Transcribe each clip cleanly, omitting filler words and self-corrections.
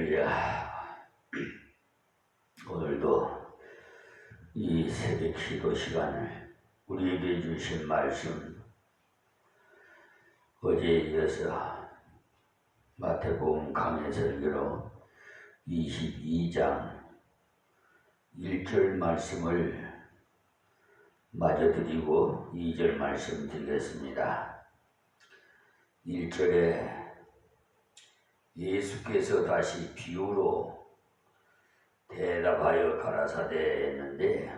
할렐루야. 오늘도 이 새벽 기도 시간을 우리에게 주신 말씀, 어제에 이어서 마태복음 강해 설교로 22장 1절 말씀을 마저 드리고 2절 말씀 드리겠습니다. 1절에 예수께서 다시 비유로 대답하여 가라사대 했는데,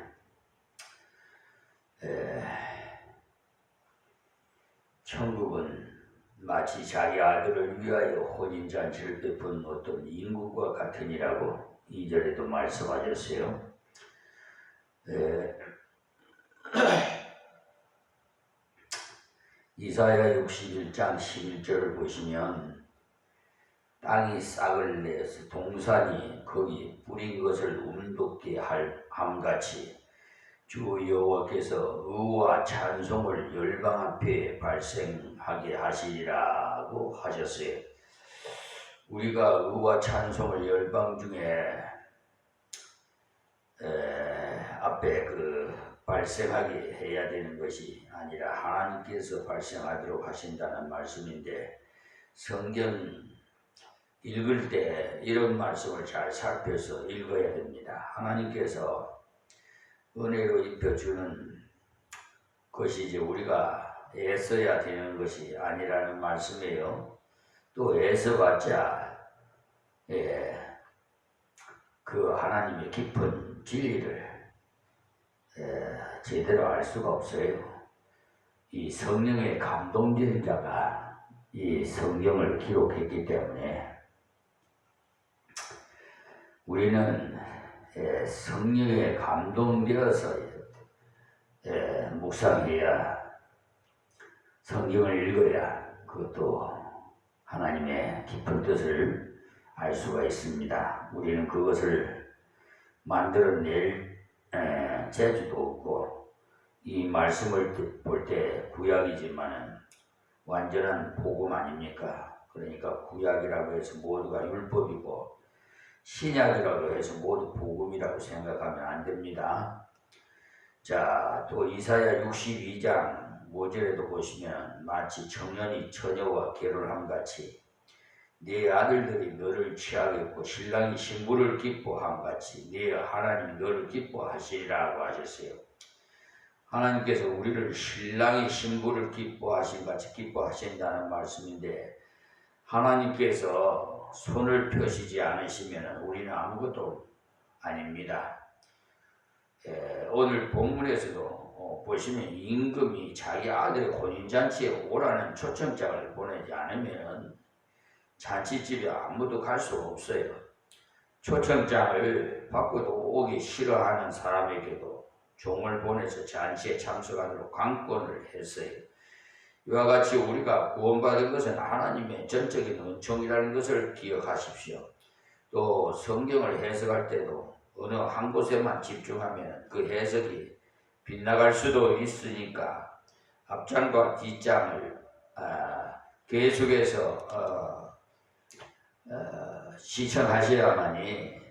천국은 마치 자기 아들을 위하여 혼인잔치를 베푼 어떤 인구가 같으니라고 2절에도 말씀하셨어요. 이사야 61장 11절을 보시면 땅이 싹을 내서 동산이 거기 뿌린 것을 움돋게 함같이 주 여호와께서 의와 찬송을 열방 앞에 발생하게 하시리라고 하셨어요. 우리가 의와 찬송을 열방 중에 앞에 발생하게 해야 되는 것이 아니라 하나님께서 발생하도록 하신다는 말씀인데, 성경 읽을 때 이런 말씀을 잘 살펴서 읽어야 됩니다. 하나님께서 은혜로 입혀주는 것이 이제 우리가 애써야 되는 것이 아니라는 말씀이에요. 또 애써봤자 그 하나님의 깊은 진리를 제대로 알 수가 없어요. 이 성령의 감동된 자가 이 성경을 기록했기 때문에 우리는 성령에 감동되어서 묵상해야, 성경을 읽어야 그것도 하나님의 깊은 뜻을 알 수가 있습니다. 우리는 그것을 만들어낼 재주도 없고, 이 말씀을 볼 때 구약이지만은 완전한 복음 아닙니까? 그러니까 구약이라고 해서 모두가 율법이고 신약이라고 해서 모두 복음이라고 생각하면 안 됩니다. 자, 또 이사야 62장 5절에도 보시면 마치 청년이 처녀와 결혼함 같이 네 아들들이 너를 취하겠고 신랑이 신부를 기뻐함 같이 네 하나님이 너를 기뻐하시리라고 하셨어요. 하나님께서 우리를 신랑이 신부를 기뻐하신 같이 기뻐하신다는 말씀인데, 하나님께서 손을 펴시지 않으시면 우리는 아무것도 아닙니다. 오늘 본문에서도 보시면 임금이 자기 아들의 혼인잔치에 오라는 초청장을 보내지 않으면 잔치집에 아무도 갈 수 없어요. 초청장을 받고도 오기 싫어하는 사람에게도 종을 보내서 잔치에 참석하도록 관건을 했어요. 이와 같이 우리가 구원받은 것은 하나님의 전적인 은총이라는 것을 기억하십시오. 또 성경을 해석할 때도 어느 한 곳에만 집중하면 그 해석이 빗나갈 수도 있으니까 앞장과 뒷장을 계속해서 시청하셔야만이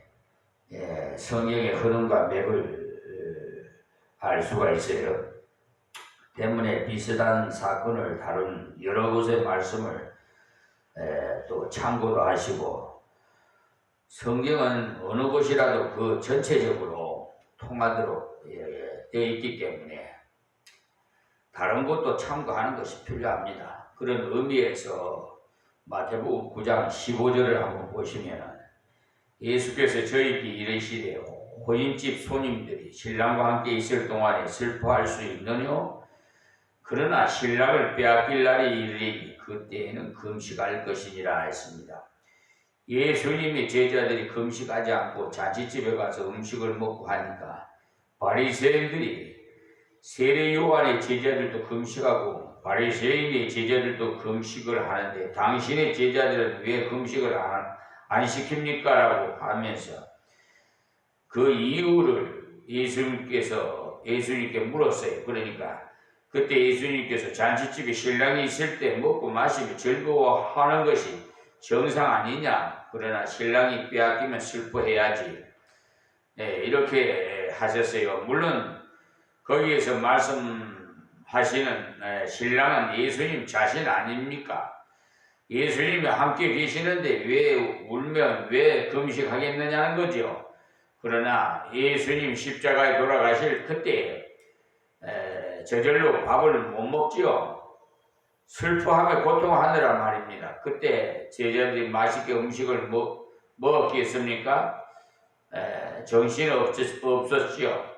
성경의 흐름과 맥을 알 수가 있어요. 때문에 비슷한 사건을 다룬 여러 곳의 말씀을 또 참고도 하시고, 성경은 어느 곳이라도 그 전체적으로 통하도록 되어 있기 때문에 다른 곳도 참고하는 것이 필요합니다. 그런 의미에서 마태복음 9장 15절을 한번 보시면 예수께서 저희에게 이르시되 혼인집 손님들이 신랑과 함께 있을 동안에 슬퍼할 수 있느뇨? 그러나 신랑을 빼앗길 날이 이르리니 그때에는 금식할 것이니라 했습니다. 예수님의 제자들이 금식하지 않고 잔치집에 가서 음식을 먹고 하니까 바리새인들이 세례 요한의 제자들도 금식하고 바리새인의 제자들도 금식을 하는데 당신의 제자들은 왜 금식을 안 시킵니까? 라고 하면서 그 이유를 예수님께 물었어요. 그러니까 그때 예수님께서 잔치집에 신랑이 있을 때 먹고 마시며 즐거워하는 것이 정상 아니냐. 그러나 신랑이 빼앗기면 슬퍼해야지. 이렇게 하셨어요. 물론 거기에서 말씀하시는 신랑은 예수님 자신 아닙니까? 예수님이 함께 계시는데 왜 울면 왜 금식하겠느냐는 거죠. 그러나 예수님 십자가에 돌아가실 그때 저절로 밥을 못 먹지요. 슬퍼하며 고통하느라 말입니다. 그때 제자들이 맛있게 음식을 먹었겠습니까? 정신이 없었지요.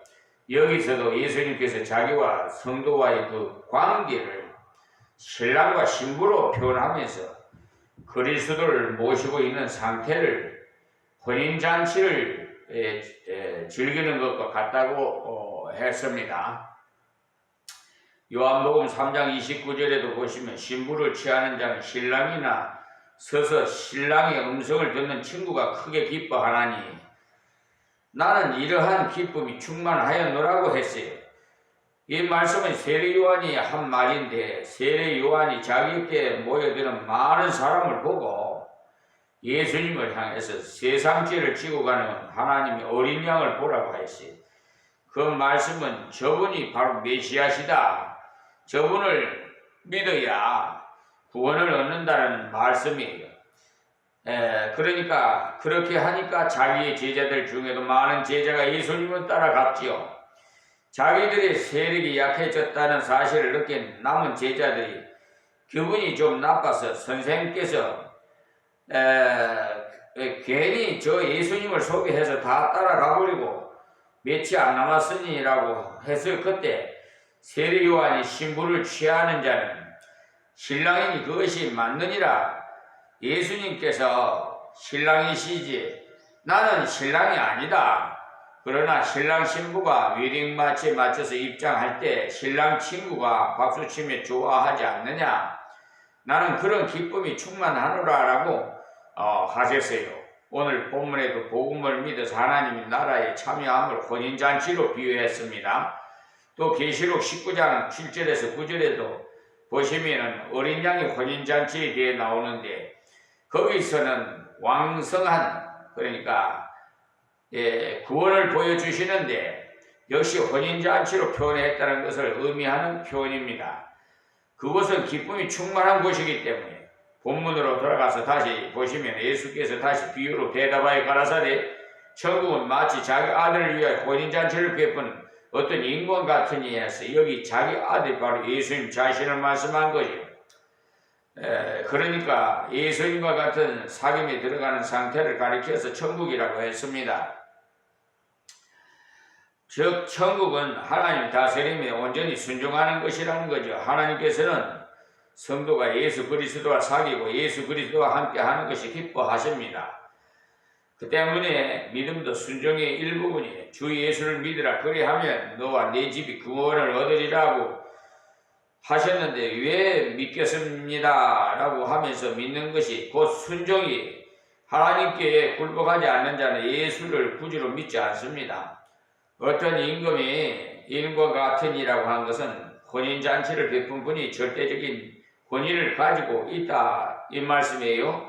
여기서도 예수님께서 자기와 성도와의 그 관계를 신랑과 신부로 표현하면서 그리스도를 모시고 있는 상태를 혼인잔치를 즐기는 것과 같다고 했습니다. 요한복음 3장 29절에도 보시면 신부를 취하는 자는 신랑이나 서서 신랑의 음성을 듣는 친구가 크게 기뻐하나니 나는 이러한 기쁨이 충만하였노라고 했어요. 이 말씀은 세례 요한이 한 말인데 세례 요한이 자기에게 모여드는 많은 사람을 보고 예수님을 향해서 세상죄를 지고 가는 하나님의 어린 양을 보라고 했어요. 그 말씀은 저분이 바로 메시아시다. 저분을 믿어야 구원을 얻는다는 말씀이에요. 그러니까 그렇게 하니까 자기의 제자들 중에도 많은 제자가 예수님을 따라갔지요. 자기들의 세력이 약해졌다는 사실을 느낀 남은 제자들이 기분이 좀 나빠서 선생님께서 괜히 저 예수님을 소개해서 다 따라가버리고 며칠 안 남았으니라고 해서 그때 세례 요한이 신부를 취하는 자는 신랑이니 그것이 맞느니라. 예수님께서 신랑이시지 나는 신랑이 아니다. 그러나 신랑 신부가 웨딩마치에 맞춰서 입장할 때 신랑 친구가 박수치며 좋아하지 않느냐. 나는 그런 기쁨이 충만하노라 라고 하셨어요. 오늘 본문에도 복음을 믿어서 하나님의 나라에 참여함을 혼인잔치로 비유했습니다. 또 계시록 19장 7절에서 9절에도 보시면 어린 양의 혼인잔치에 대해 나오는데 거기서는 왕성한 그러니까 구원을 보여주시는데 역시 혼인잔치로 표현했다는 것을 의미하는 표현입니다. 그것은 기쁨이 충만한 곳이기 때문에 본문으로 돌아가서 다시 보시면 예수께서 다시 비유로 대답하여 가라사대 천국은 마치 자기 아들을 위하여 혼인잔치를 베푼 어떤 인권 같은 이에서 여기 자기 아들 바로 예수님 자신을 말씀한 거죠. 그러니까 예수님과 같은 사귐에 들어가는 상태를 가리켜서 천국이라고 했습니다. 즉 천국은 하나님 다스림에 온전히 순종하는 것이라는 거죠. 하나님께서는 성도가 예수 그리스도와 사귀고 예수 그리스도와 함께 하는 것이 기뻐하십니다. 그 때문에 믿음도 순종의 일부분이에요. 주 예수를 믿으라 그리하면 너와 네 집이 구원을 얻으리라고 하셨는데 왜 믿겠습니다 라고 하면서 믿는 것이 곧 순종이 하나님께 굴복하지 않는 자는 예수를 구주로 믿지 않습니다. 어떤 임금이 이름과 같은 이라고 한 것은 혼인잔치를 베푼 분이 절대적인 권위를 가지고 있다 이 말씀이에요.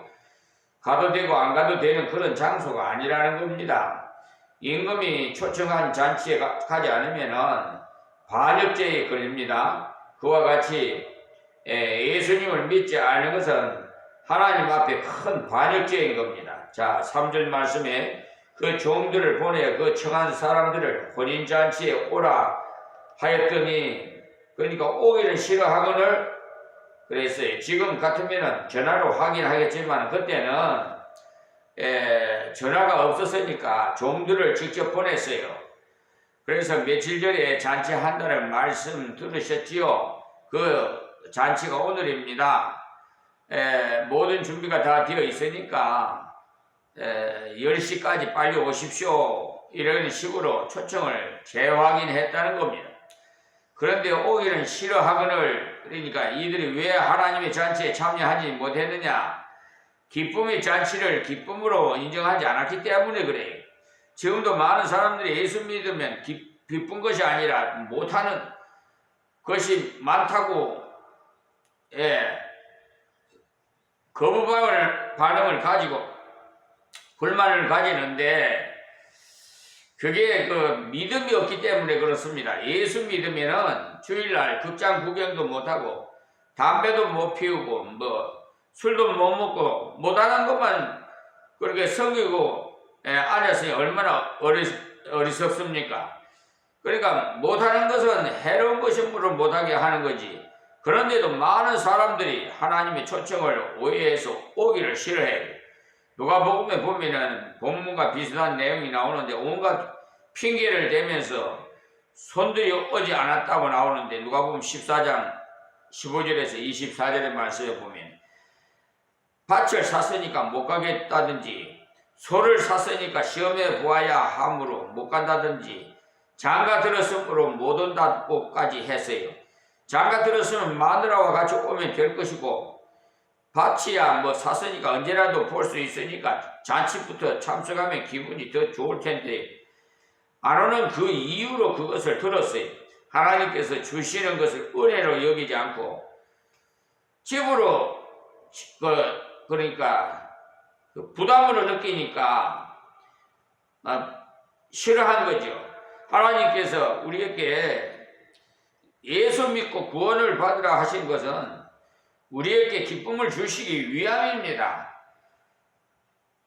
가도 되고 안 가도 되는 그런 장소가 아니라는 겁니다. 임금이 초청한 잔치에 가지 않으면 반역죄에 걸립니다. 그와 같이 예수님을 믿지 않은 것은 하나님 앞에 큰 반역죄인 겁니다. 자, 3절 말씀에 그 종들을 보내 그 청한 사람들을 혼인잔치에 오라 하였더니 그러니까 오기를 싫어하거늘 그랬어요. 지금 같으면 전화로 확인하겠지만 그때는 전화가 없었으니까 종들을 직접 보냈어요. 그래서 며칠 전에 잔치 한다는 말씀 들으셨지요? 그 잔치가 오늘입니다. 모든 준비가 다 되어 있으니까 10시까지 빨리 오십시오. 이런 식으로 초청을 재확인했다는 겁니다. 그런데 오기는 싫어하거늘 그러니까 이들이 왜 하나님의 잔치에 참여하지 못했느냐? 기쁨의 잔치를 기쁨으로 인정하지 않았기 때문에 그래요. 지금도 많은 사람들이 예수 믿으면 기쁜 것이 아니라 못하는 것이 많다고 거부 반응을 가지고 불만을 가지는데 그게 그 믿음이 없기 때문에 그렇습니다. 예수 믿으면은 주일날 극장 구경도 못하고 담배도 못 피우고 뭐 술도 못 먹고 못하는 것만 그렇게 섬기고 앉았으니 얼마나 어리석습니까? 그러니까 못하는 것은 해로운 것이므로 못하게 하는 거지. 그런데도 많은 사람들이 하나님의 초청을 오해해서 오기를 싫어해요. 누가복음에 보면은 본문과 비슷한 내용이 나오는데 온갖 핑계를 대면서 손들이 오지 않았다고 나오는데 누가복음 14장 15절에서 24절의 말씀에 보면 밭을 샀으니까 못 가겠다든지 소를 샀으니까 시험해 보아야 함으로 못 간다든지 장가 들었으므로 못 온다고까지 했어요. 장가 들었으면 마누라와 같이 오면 될 것이고 밭이야 뭐 샀으니까 언제라도 볼 수 있으니까 잔치부터 참석하면 기분이 더 좋을 텐데 안 오는 그 이유로 그것을 들었어요. 하나님께서 주시는 것을 은혜로 여기지 않고 집으로 그러니까 부담으로 느끼니까 싫어한 거죠. 하나님께서 우리에게 예수 믿고 구원을 받으라 하신 것은 우리에게 기쁨을 주시기 위함입니다.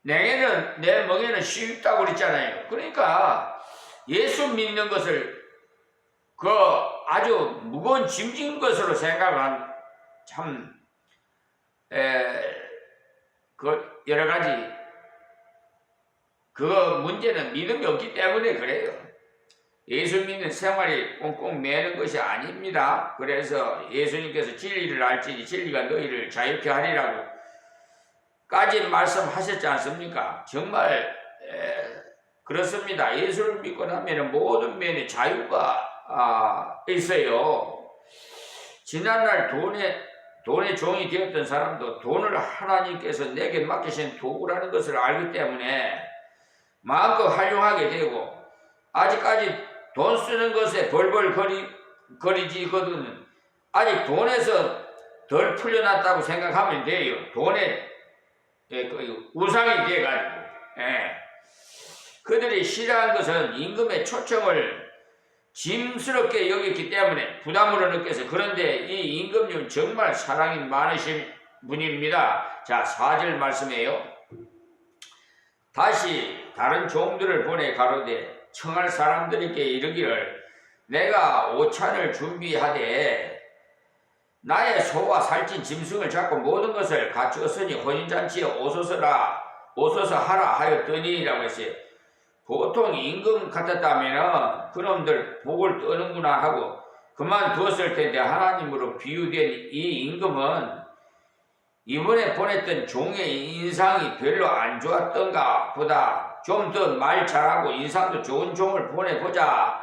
내게는 내 멍에는 쉽다고 그랬잖아요. 그러니까 예수 믿는 것을 그 아주 무거운 짐진 것으로 생각한 참 그 여러 가지 그 문제는 믿음이 없기 때문에 그래요. 예수 믿는 생활이 꽁꽁 매는 것이 아닙니다. 그래서 예수님께서 진리를 알지니 진리가 너희를 자유케 하리라고 까지 말씀하셨지 않습니까? 정말 그렇습니다. 예수를 믿고 나면 모든 면에 자유가 있어요. 지난날 돈의 종이 되었던 사람도 돈을 하나님께서 내게 맡기신 도구라는 것을 알기 때문에 마음껏 활용하게 되고 아직까지 돈 쓰는 것에 벌벌 거리지거든 아직 돈에서 덜 풀려났다고 생각하면 돼요. 돈에 우상이 돼가지고 그들이 싫어한 것은 임금의 초청을 짐스럽게 여겼기 때문에 부담으로 느껴서 그런데 이 임금님은 정말 사랑이 많으신 분입니다. 자 4절 말씀이에요. 다시 다른 종들을 보내 가로되 청할 사람들에게 이르기를 내가 오찬을 준비하되 나의 소와 살찐 짐승을 잡고 모든 것을 갖추었으니 혼인잔치에 오소서 하라 하였더니라고 했어요. 보통 임금 같았다면 그놈들 복을 떠는구나 하고 그만두었을 텐데 하나님으로 비유된 이 임금은 이번에 보냈던 종의 인상이 별로 안 좋았던가 보다 좀 더 말 잘하고 인상도 좋은 종을 보내보자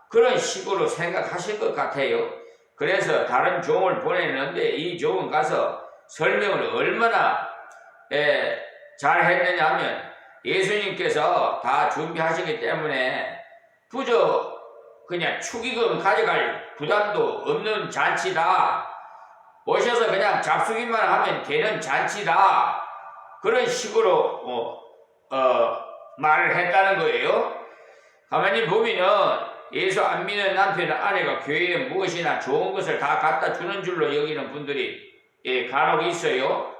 그런 식으로 생각하신 것 같아요. 그래서 다른 종을 보냈는데 이 종은 가서 설명을 얼마나 잘 했느냐 하면 예수님께서 다 준비하시기 때문에 부저 그냥 축의금 가져갈 부담도 없는 잔치다. 오셔서 그냥 잡수기만 하면 되는 잔치다. 그런 식으로 말을 했다는 거예요. 가만히 보면은 예수 안 믿는 남편 아내가 교회에 무엇이나 좋은 것을 다 갖다 주는 줄로 여기는 분들이 간혹 있어요.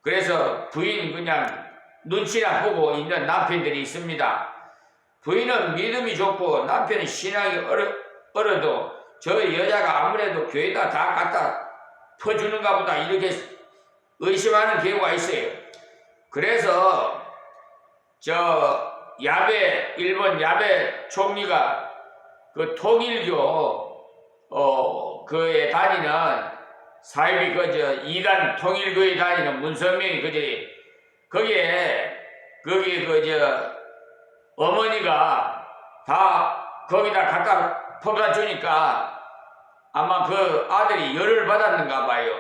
그래서 부인 그냥 눈치나 보고 있는 남편들이 있습니다. 부인은 믿음이 좋고 남편은 신앙이 어려도 저 여자가 아무래도 교회에다 다 갖다 퍼주는가 보다 이렇게 의심하는 경우가 있어요. 그래서 일본 야베 총리가 그 통일교 그에 다니는 사이비 이단 통일교에 다니는 문선명이 거기에 어머니가 다 거기다 갖다 퍼다 주니까 아마 그 아들이 열을 받았는가 봐요.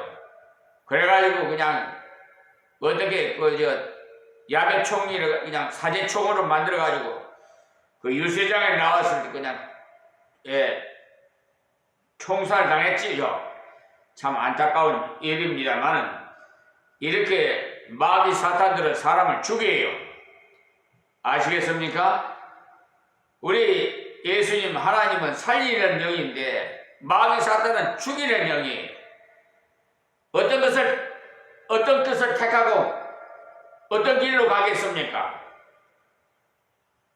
그래가지고 그냥 어떻게 야베 총리를 그냥 사제총으로 만들어가지고 그 유세장에 나왔을 때 그냥 총살 당했지요. 참 안타까운 일입니다만은 이렇게 마귀 사탄들은 사람을 죽여요. 아시겠습니까? 우리 예수님 하나님은 살리는 영인데 마귀 사탄은 죽이는 영이에요. 어떤 것을 택하고 어떤 길로 가겠습니까?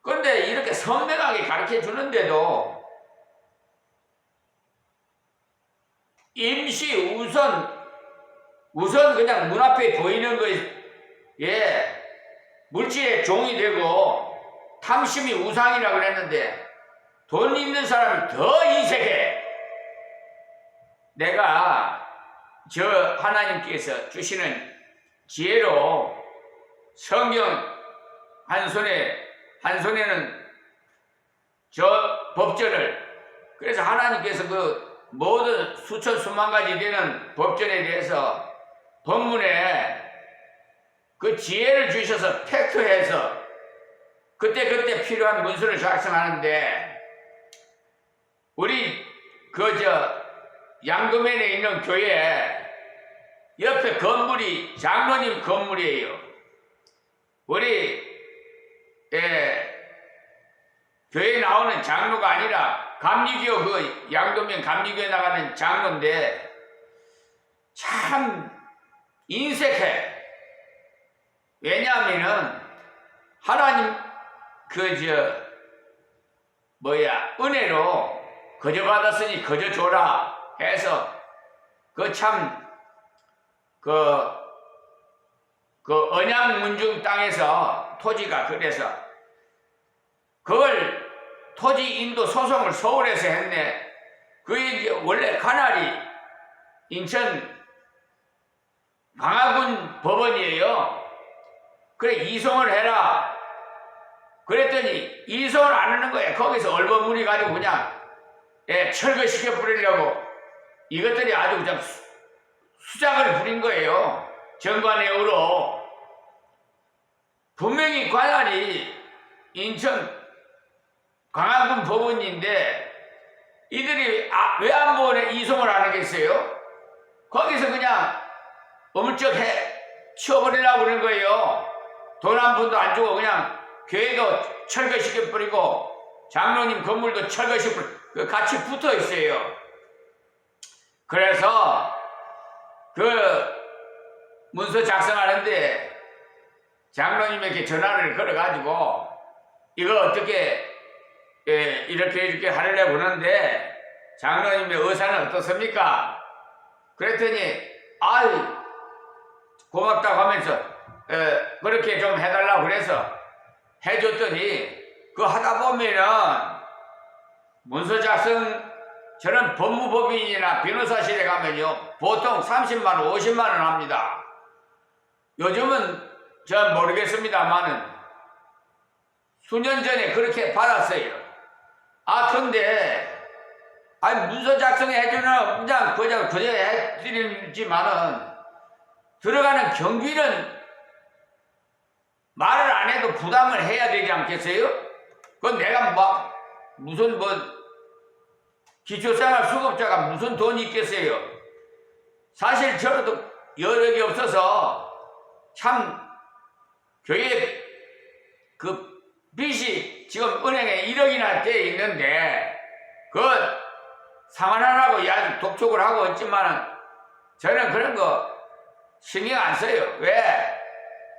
그런데 이렇게 선명하게 가르쳐 주는데도 임시 우선 그냥 눈앞에 보이는 거에 물질의 종이 되고 탐심이 우상이라고 그랬는데 돈 있는 사람이 더 인색해. 내가 저 하나님께서 주시는 지혜로 성경 한 손에는 저 법전을, 그래서 하나님께서 그 모든 수천 수만 가지 되는 법전에 대해서 법문에 그 지혜를 주셔서 팩트해서 그때 필요한 문서를 작성하는데, 우리 양도면에 있는 교회 옆에 건물이 장로님 건물이에요. 우리 교회에 나오는 장로가 아니라 감리교, 그 양도면 감리교에 나가는 장로인데 참 인색해. 왜냐하면은 하나님 은혜로 거저 받았으니 거저 줘라 해서 그 언양 문중 땅에서 토지가, 그래서 그걸 토지 인도 소송을 서울에서 했네. 그게 원래 관할이 인천 강화군 법원이에요. 그래, 이송을 해라. 그랬더니 이송을 안 하는 거예요. 거기서 얼버무리 가지고 그냥 철거시켜 뿌리려고 이것들이 아주 그냥 수작을 부린 거예요. 정관예우로. 분명히 관할이 인천 강화군 법원인데 이들이 왜 안 보내 이송을 안 하겠어요? 거기서 그냥 어물쩍 치워버리려고 그러는 거예요. 돈 한 푼도 안 주고 그냥 교회도 철거시켜 뿌리고 장로님 건물도 철거시켜 뿌리고 같이 붙어 있어요. 그래서 그 문서 작성하는데 장로님에게 전화를 걸어가지고 이거 어떻게 이렇게 하려고 그러는데 장로님의 의사는 어떻습니까? 그랬더니 고맙다고 하면서 그렇게 좀 해달라고 그래서 해줬더니 그 하다 보면은 문서 작성, 저는 법무법인이나 변호사실에 가면요 보통 30만 원, 50만 원 합니다. 요즘은 전 모르겠습니다만은 수년 전에 그렇게 받았어요. 근데 문서 작성해 해주는 그냥 그저 해드리지만은 들어가는 경비는 말을 안 해도 부담을 해야 되지 않겠어요? 그건 내가 무슨 기초생활 수급자가 무슨 돈이 있겠어요? 사실 저도 여력이 없어서 참 교회 그 빚이 지금 은행에 1억이나 돼 있는데 그 상환하라고 독촉을 하고 있지만은 저는 그런 거 신경 안 써요. 왜?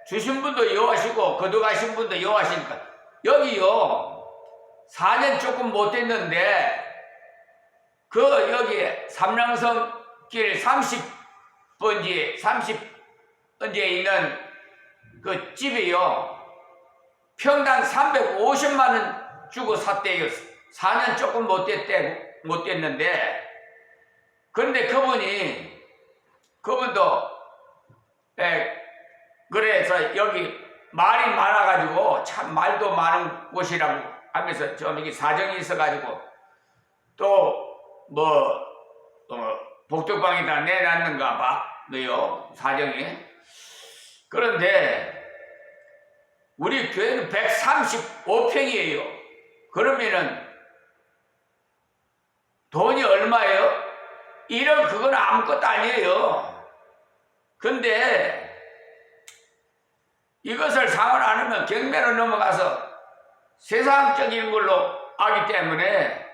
주신 분도 여하시고 거둬가신 분도 여하시니까. 여기요 4년 조금 못 됐는데 여기 삼랑성길 30번지에 있는 그 집이요 평당 350만 원 주고 샀대요. 4년 조금 못 됐는데 그런데 그분도 그래서 여기 말이 많아가지고 참 말도 많은 곳이라고 하면서 좀 이게 사정이 있어가지고 또 복덕방에다 내놨는가 봐요 사정이. 그런데 우리 교회는 135평이에요. 그러면은 돈이 얼마예요? 1억 그건 아무것도 아니에요. 근데 이것을 상을 안 하면 경매로 넘어가서 세상적인 걸로 하기 때문에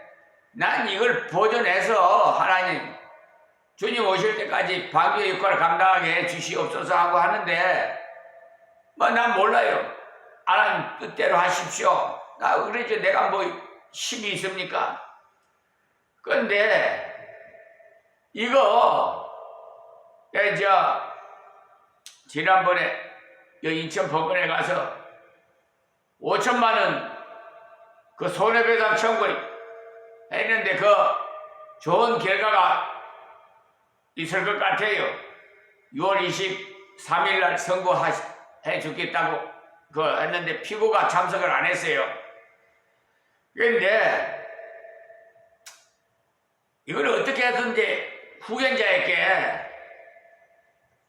난 이걸 보존해서 하나님 주님 오실 때까지 방주의 역할을 감당하게 해 주시옵소서 하고 하는데 뭐 난 몰라요. 하나님 뜻대로 하십시오. 나 그러지 내가 뭐 힘이 있습니까? 그런데 이거 지난번에 인천 법원에 가서 5천만 원 그 손해배상 청구를 했는데 그 좋은 결과가 있을 것 같아요. 6월 23일 날 선고해 주겠다고 했는데 피고가 참석을 안 했어요. 그런데 이걸 어떻게 해서든지 후견자에게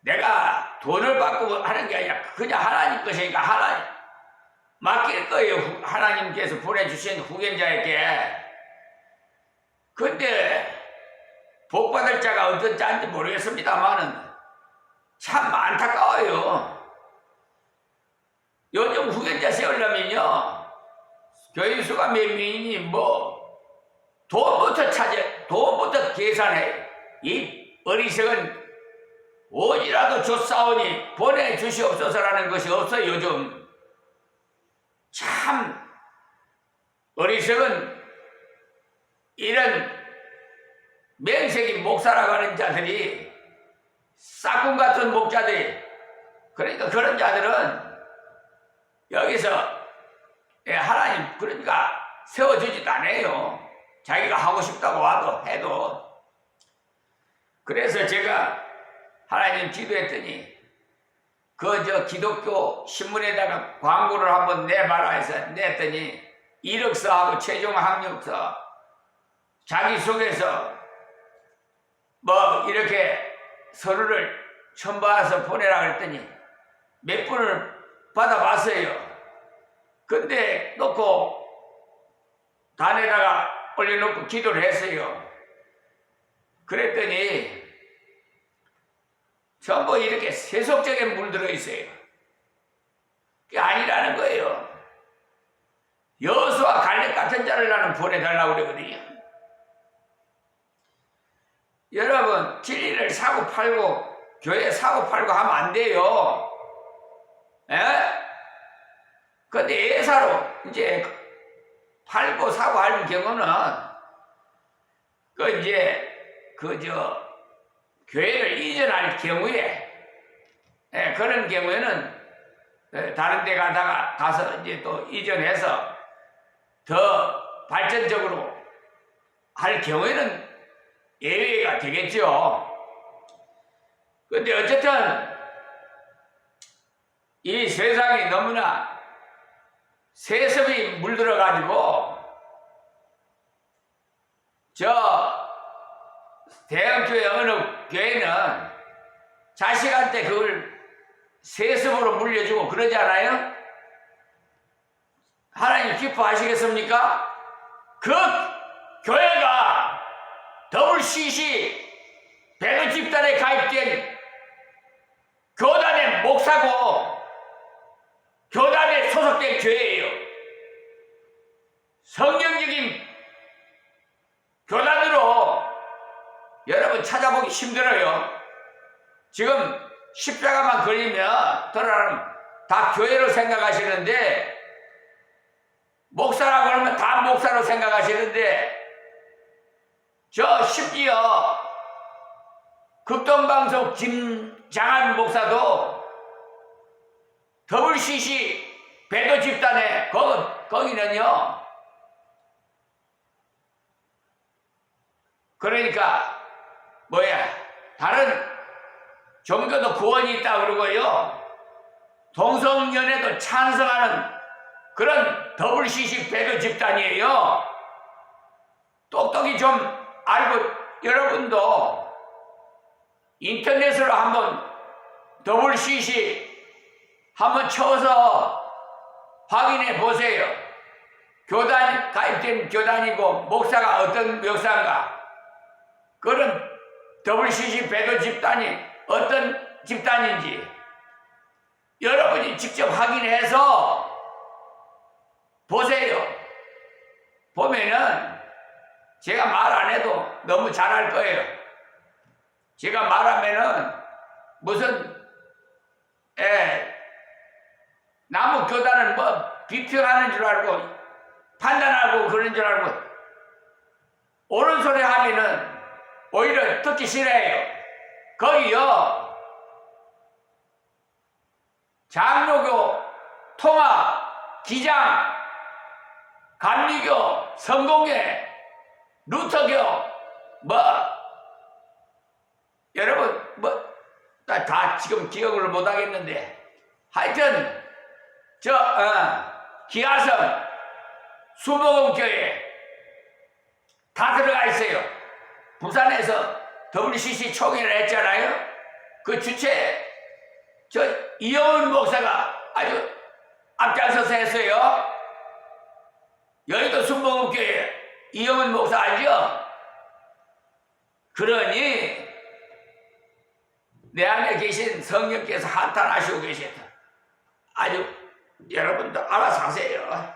내가 돈을 받고 하는 게 아니라 그냥 하나님 것이니까 하나님 맡길 거예요. 하나님께서 보내주신 후견자에게. 근데 복 받을 자가 어떤 자인지 모르겠습니다만은 참 안타까워요. 요즘 후견자 세우려면요 교인 수가 몇 명이니 뭐 돈부터 계산해. 이 어리석은 오지라도 줬사오니 보내주시옵소서라는 것이 없어요. 요즘 참 어리석은 이런 명색인 목사라고 하는 자들이 싹군 같은 목자들이 그러니까 그런 자들은 여기서 하나님 그러니까 세워주지도 않아요. 자기가 하고 싶다고 와도 해도. 그래서 제가 하나님 기도했더니 기독교 신문에다가 광고를 한번 내봐라 해서 냈더니 이력서하고 최종 학력서 자기소개서 뭐 이렇게 서류를 첨부해서 보내라 그랬더니 몇 분을 받아봤어요. 근데 놓고 단에다가 올려놓고 기도를 했어요. 그랬더니 전부 이렇게 세속적인 물 들어있어요. 그게 아니라는 거예요. 여수와 갈렙 같은 자를 나는 보내달라고 그러거든요. 여러분 진리를 사고 팔고 교회 사고 팔고 하면 안 돼요. 근데 예사로 이제 팔고 사고 하는 경우는 교회를 이전할 경우에 그런 경우에는 다른 데 가서 이제 또 이전해서 더 발전적으로 할 경우에는 예외가 되겠죠. 근데 어쨌든 이 세상이 너무나 세습이 물들어가지고 대형교회 어느 교회는 자식한테 그걸 세습으로 물려주고 그러지 않아요? 하나님 기뻐하시겠습니까? 그 교회가 WCC 배도 집단에 가입된 교단의 목사고 교단에 소속된 교회예요. 성경적인 교단으로 여러분 찾아보기 힘들어요. 지금 십자가만 걸리면 다 교회로 생각하시는데 목사라고 하면 다 목사로 생각하시는데 심지어 극동방송 김장한 목사도 WCC 배도 집단에 거기는요 그러니까 다른 종교도 구원이 있다 그러고요 동성연애도 찬성하는 그런 WCC 배도 집단이에요. 똑똑히 좀 알고 여러분도 인터넷으로 한번 WCC 한번 쳐서 확인해 보세요. 교단 가입된 교단이고 목사가 어떤 목사인가 그런 WCC 배도 집단이 어떤 집단인지 여러분이 직접 확인해서 보세요. 보면은 제가 말 안 해도 너무 잘할 거예요. 제가 말하면은 무슨 나무 교단은 뭐 비평하는 줄 알고 판단하고 그런 줄 알고 옳은 소리 하면은 오히려 듣기 싫어해요. 거기요 장로교, 통합, 기장, 감리교, 성공회, 루터교 뭐 여러분 뭐 다 지금 기억을 못 하겠는데 하여튼 기아성, 수복음교회 다 들어가 있어요. 부산에서 WCC 총회를 했잖아요. 그 주최 이영훈 목사가 아주 앞장서서 했어요. 여의도 수복음교회 이영훈 목사 알죠? 그러니 내 안에 계신 성령께서 한탄하시고 계시다. 아주 여러분도 알아서 하세요.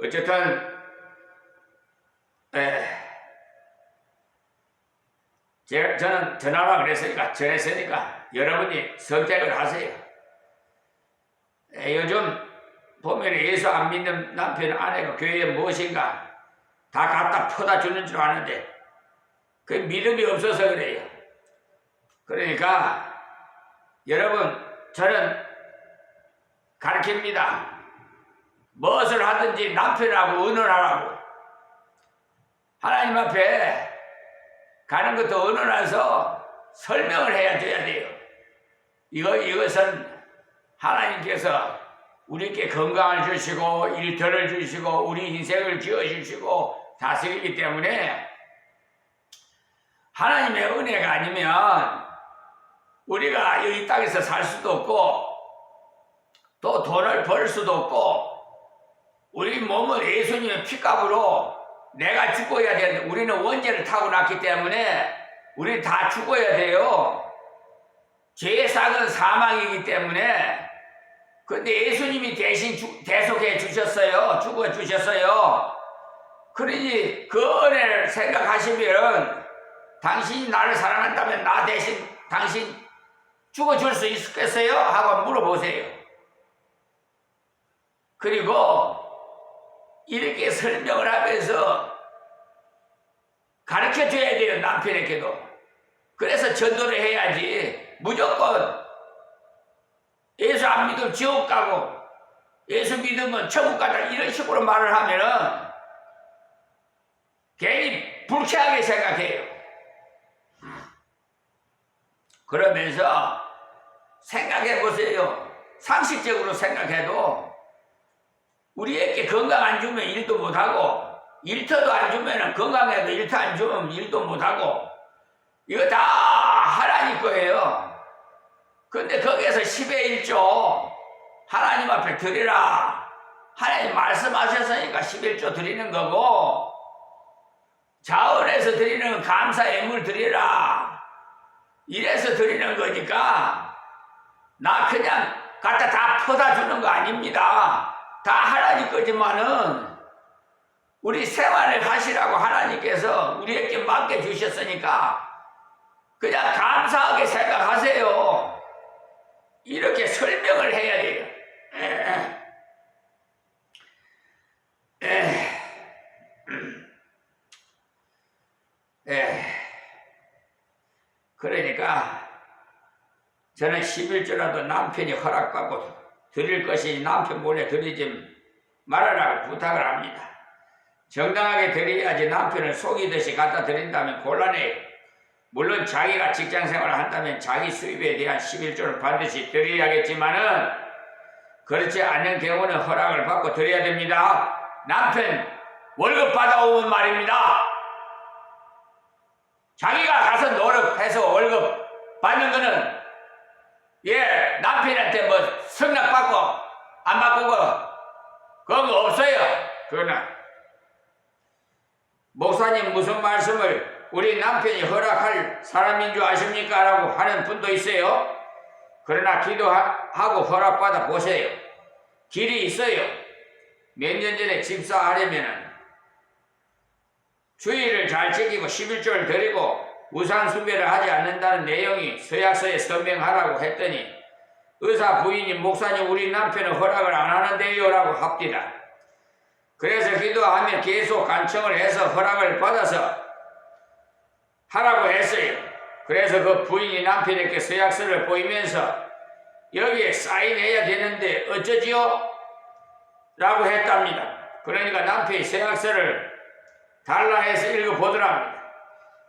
어쨌든 저는 전하라 그랬으니까 전했으니까 여러분이 선택을 하세요. 요즘 보면 예수 안 믿는 남편 아내가 교회에 무엇인가 다 갖다 퍼다 주는 줄 아는데 그 믿음이 없어서 그래요. 그러니까 여러분 저는 가르칩니다. 무엇을 하든지 남편하고 의논하라고. 하나님 앞에 가는 것도 의논해서 설명을 해야 돼요. 이것은 하나님께서 우리께 건강을 주시고 일터를 주시고 우리 인생을 지어주시고 다스리기 때문에 하나님의 은혜가 아니면 우리가 이 땅에서 살 수도 없고 또 돈을 벌 수도 없고 우리 몸은 예수님의 피값으로 내가 죽어야 되는데 우리는 원죄를 타고났기 때문에 우리는 다 죽어야 돼요. 죄의 싹은 사망이기 때문에 근데 예수님이 대신 대속해 주셨어요. 죽어 주셨어요. 그러니 그 은혜를 생각하시면 당신이 나를 사랑한다면 나 대신 당신 죽어줄 수 있겠어요? 하고 물어보세요. 그리고 이렇게 설명을 하면서 가르쳐줘야 돼요. 남편에게도. 그래서 전도를 해야지. 무조건 예수 안 믿으면 지옥 가고 예수 믿으면 천국 가다 이런 식으로 말을 하면은 괜히 불쾌하게 생각해요. 그러면서 생각해 보세요. 상식적으로 생각해도 우리에게 건강 안 주면 일도 못하고 일터도 안 주면 건강해도 일터 안 주면 일도 못하고 이거 다 하나님 거예요. 근데 거기에서 10의 1조 하나님 앞에 드리라. 하나님 말씀하셨으니까 11조 드리는 거고 자원해서 드리는 감사 예물 드리라. 이래서 드리는 거니까 나 그냥 갖다 다 퍼다 주는 거 아닙니다. 다 하나님 거지만은 우리 생활을 하시라고 하나님께서 우리에게 맡겨주셨으니까 그냥 감사하게 생각하세요. 이렇게 설명을 해야 돼요. 그러니까 저는 11조라도 남편이 허락받고 드릴 것이 남편 몰래 드리지 말아라고 부탁을 합니다. 정당하게 드려야지 남편을 속이듯이 갖다 드린다면 곤란해요. 물론 자기가 직장생활을 한다면 자기 수입에 대한 11조를 반드시 드려야겠지만은 그렇지 않은 경우는 허락을 받고 드려야 됩니다. 남편 월급 받아오면 말입니다. 자기가 가서 노력해서 월급 받는 거는 남편한테 뭐 승낙 받고 안 받고 그런 거 없어요. 그거는 목사님 무슨 말씀을 우리 남편이 허락할 사람인 줄 아십니까? 라고 하는 분도 있어요. 그러나 기도하고 허락받아 보세요. 길이 있어요. 몇 년 전에 집사하려면은 주의를 잘 지키고 11조를 드리고 우상숭배를 하지 않는다는 내용이 서약서에 서명하라고 했더니 의사 부인이 목사님 우리 남편은 허락을 안 하는데요 라고 합디다. 그래서 기도하면 계속 간청을 해서 허락을 받아서 하라고 했어요. 그래서 그 부인이 남편에게 서약서를 보이면서 여기에 사인해야 되는데 어쩌지요? 라고 했답니다. 그러니까 남편이 서약서를 달라 해서 읽어보더랍니다.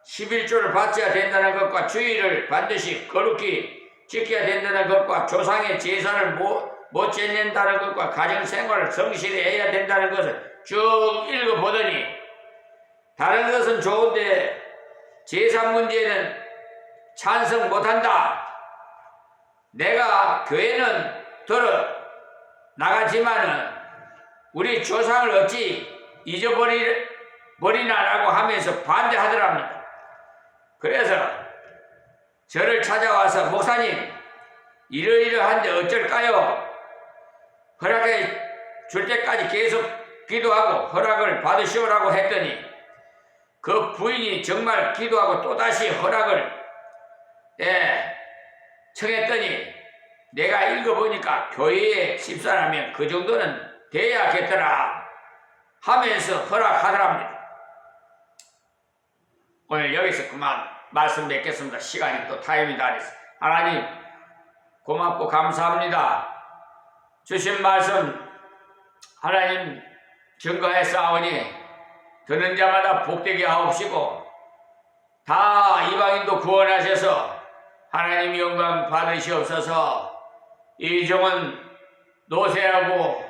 11조를 바쳐야 된다는 것과 주의를 반드시 거룩히 지켜야 된다는 것과 조상의 제사를 못 지낸다는 것과 가정생활을 성실히 해야 된다는 것을 쭉 읽어보더니 다른 것은 좋은데 제사 문제는 찬성 못한다. 내가 교회는 들어 나가지만은 우리 조상을 어찌 잊어버리나라고 하면서 반대하더랍니다. 그래서 저를 찾아와서 목사님 이러이러한데 어쩔까요? 허락해 줄 때까지 계속 기도하고 허락을 받으시오라고 했더니 그 부인이 정말 기도하고 또다시 허락을 청했더니 내가 읽어보니까 교회에 집사라면 그 정도는 돼야겠더라 하면서 허락하더랍니다. 오늘 여기서 그만 말씀 맺겠습니다. 시간이 또 타임이 다 됐어. 하나님 고맙고 감사합니다. 주신 말씀 하나님 증거했사오니 듣는 자마다 복되게 하옵시고 다 이방인도 구원하셔서 하나님 영광 받으시옵소서. 이 종은 노쇠하고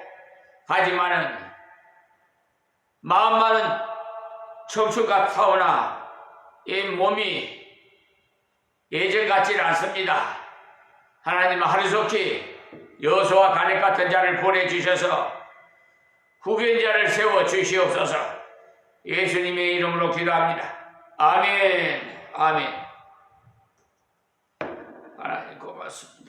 하지만은 마음만은 청춘 같사오나 이 몸이 예전 같지는 않습니다. 하나님 하루속히 여호수아 갈렙 같은 자를 보내주셔서 후견자를 세워 주시옵소서. 예수님의 이름으로 기도합니다. 아멘. 아멘. 하나님 고맙습니다.